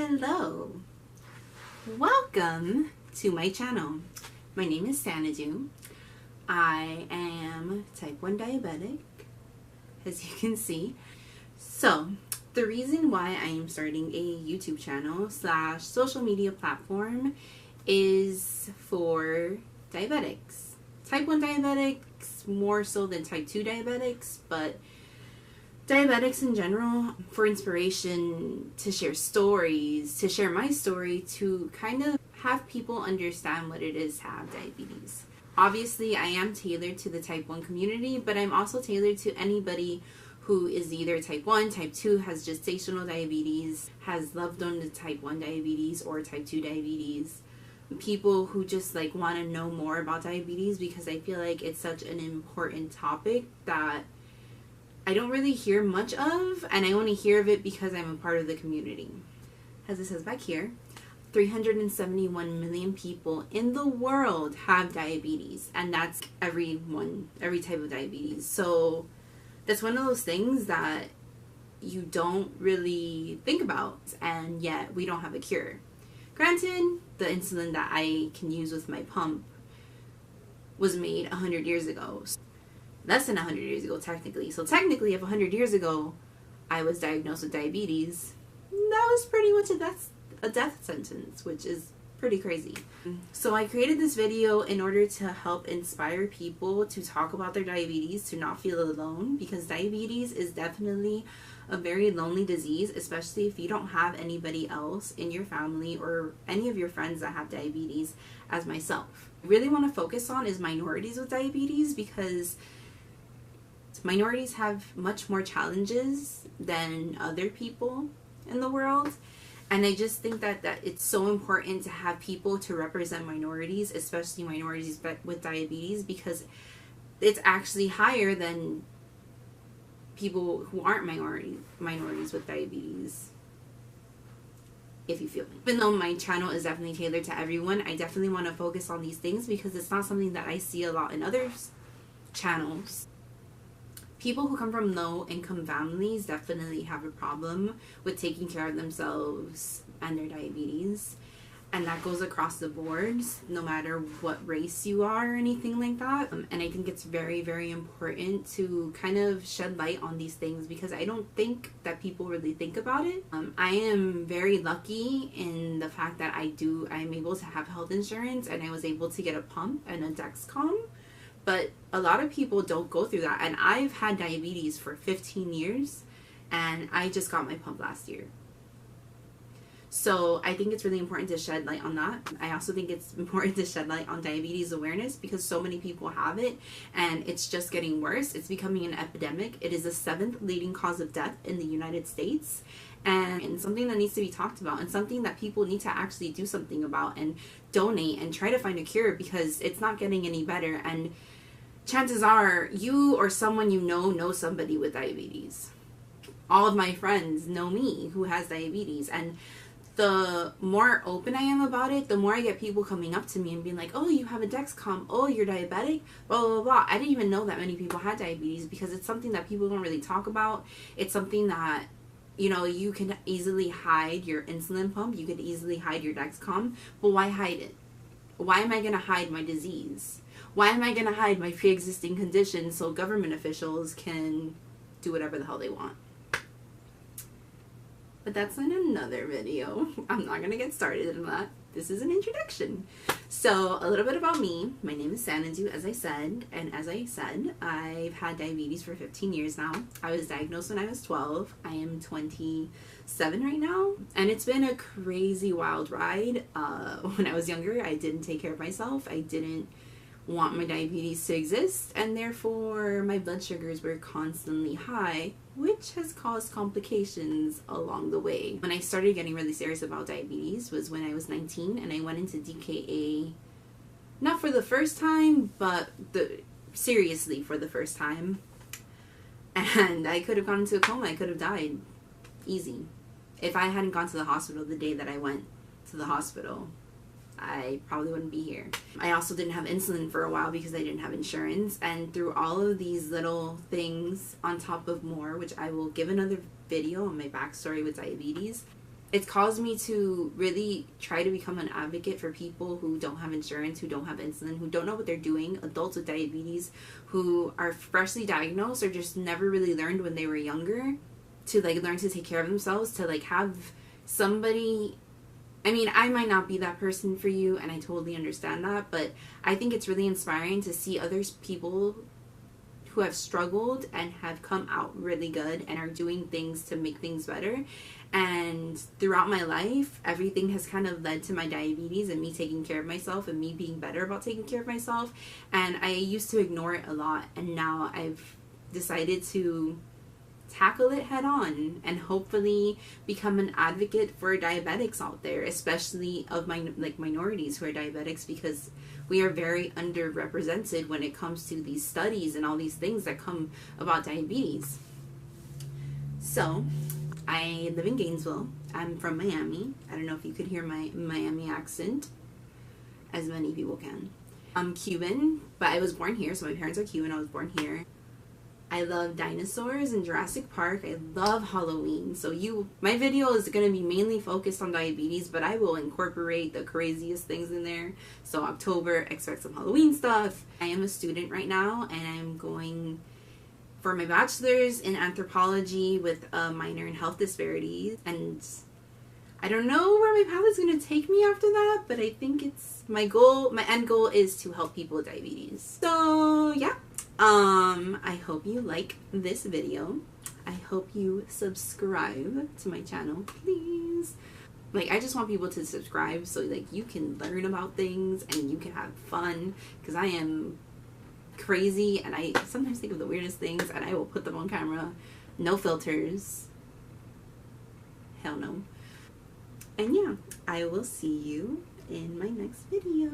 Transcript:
Hello, welcome to my channel. My name is Sanadu. I am type 1 diabetic, as you can see. So the reason why I am starting a YouTube channel / social media platform is for diabetics. Type 1 diabetics more so than type 2 diabetics, but diabetics in general, for inspiration, to share stories, to share my story, to kind of have people understand what it is to have diabetes. Obviously, I am tailored to the type 1 community, but I'm also tailored to anybody who is either type 1, type 2, has gestational diabetes, has loved one with type 1 diabetes or type 2 diabetes. People who just want to know more about diabetes, because I feel like it's such an important topic that I don't really hear much of, and I only hear of it because I'm a part of the community. As it says back here, 371 million people in the world have diabetes, and that's every type of diabetes. So that's one of those things that you don't really think about, and yet we don't have a cure. Granted, the insulin that I can use with my pump was made 100 years ago. Less than 100 years ago, technically. So technically, if 100 years ago I was diagnosed with diabetes, that was pretty much a death sentence, which is pretty crazy. So I created this video in order to help inspire people to talk about their diabetes, to not feel alone, because diabetes is definitely a very lonely disease, especially if you don't have anybody else in your family or any of your friends that have diabetes, as myself. I really want to focus on is minorities with diabetes, because minorities have much more challenges than other people in the world. And I just think that it's so important to have people to represent minorities, especially minorities with diabetes, because it's actually higher than people who aren't minorities with diabetes, if you feel me. Even though my channel is definitely tailored to everyone, I definitely want to focus on these things because it's not something that I see a lot in other channels. People who come from low-income families definitely have a problem with taking care of themselves and their diabetes. And that goes across the board, no matter what race you are or anything like that. And I think it's very, very important to kind of shed light on these things, because I don't think that people really think about it. I am very lucky in the fact that I'm able to have health insurance, and I was able to get a pump and a Dexcom. But a lot of people don't go through that. And I've had diabetes for 15 years, and I just got my pump last year. So I think it's really important to shed light on that. I also think it's important to shed light on diabetes awareness, because so many people have it, and it's just getting worse. It's becoming an epidemic. It is the 7th leading cause of death in the United States. And something that needs to be talked about, and something that people need to actually do something about and donate and try to find a cure, because it's not getting any better. And chances are you or someone you know somebody with diabetes. All of my friends know me who has diabetes, and the more open I am about it, the more I get people coming up to me and being like, oh, you have a Dexcom, oh, you're diabetic, blah, blah, blah. I didn't even know that many people had diabetes, because it's something that people don't really talk about. It's something that, you can easily hide your insulin pump, you could easily hide your Dexcom, but why hide it? Why am I going to hide my disease? Why am I going to hide my pre-existing condition so government officials can do whatever the hell they want? But that's in another video. I'm not going to get started in that. This is an introduction. So a little bit about me. My name is Sanadu, as I said. And as I said, I've had diabetes for 15 years now. I was diagnosed when I was 12. I am 27 right now. And it's been a crazy wild ride. When I was younger, I didn't take care of myself. I didn't want my diabetes to exist, and therefore my blood sugars were constantly high, which has caused complications along the way. When I started getting really serious about diabetes was when I was 19, and I went into DKA, not for the first time, but seriously for the first time. And I could have gone into a coma. I could have died easy if I hadn't gone to the hospital the day that I went to the hospital. I probably wouldn't be here. I also didn't have insulin for a while because I didn't have insurance, and through all of these little things on top of more, which I will give another video on my backstory with diabetes, it's caused me to really try to become an advocate for people who don't have insurance, who don't have insulin, who don't know what they're doing, adults with diabetes who are freshly diagnosed or just never really learned when they were younger to like learn to take care of themselves, to like have somebody. I mean, I might not be that person for you, and I totally understand that, but I think it's really inspiring to see others, people who have struggled and have come out really good and are doing things to make things better. And throughout my life, everything has kind of led to my diabetes and me taking care of myself and me being better about taking care of myself. And I used to ignore it a lot, and now I've decided to tackle it head on and hopefully become an advocate for diabetics out there, especially of minorities who are diabetics, because we are very underrepresented when it comes to these studies and all these things that come about diabetes. So I live in Gainesville. I'm from Miami. I don't know if you could hear my Miami accent, as many people can. I'm Cuban, but I was born here, so my parents are Cuban. I was born here. I love dinosaurs and Jurassic Park. I love Halloween. So my video is going to be mainly focused on diabetes, but I will incorporate the craziest things in there. So October, expect some Halloween stuff. I am a student right now, and I'm going for my bachelor's in anthropology with a minor in health disparities. And I don't know where my path is going to take me after that, but I think it's my end goal is to help people with diabetes. So yeah. I hope you like this video. I hope you subscribe to my channel, please. Like, I just want people to subscribe so like you can learn about things and you can have fun, because I am crazy and I sometimes think of the weirdest things and I will put them on camera. No filters. Hell no. And yeah, I will see you in my next video.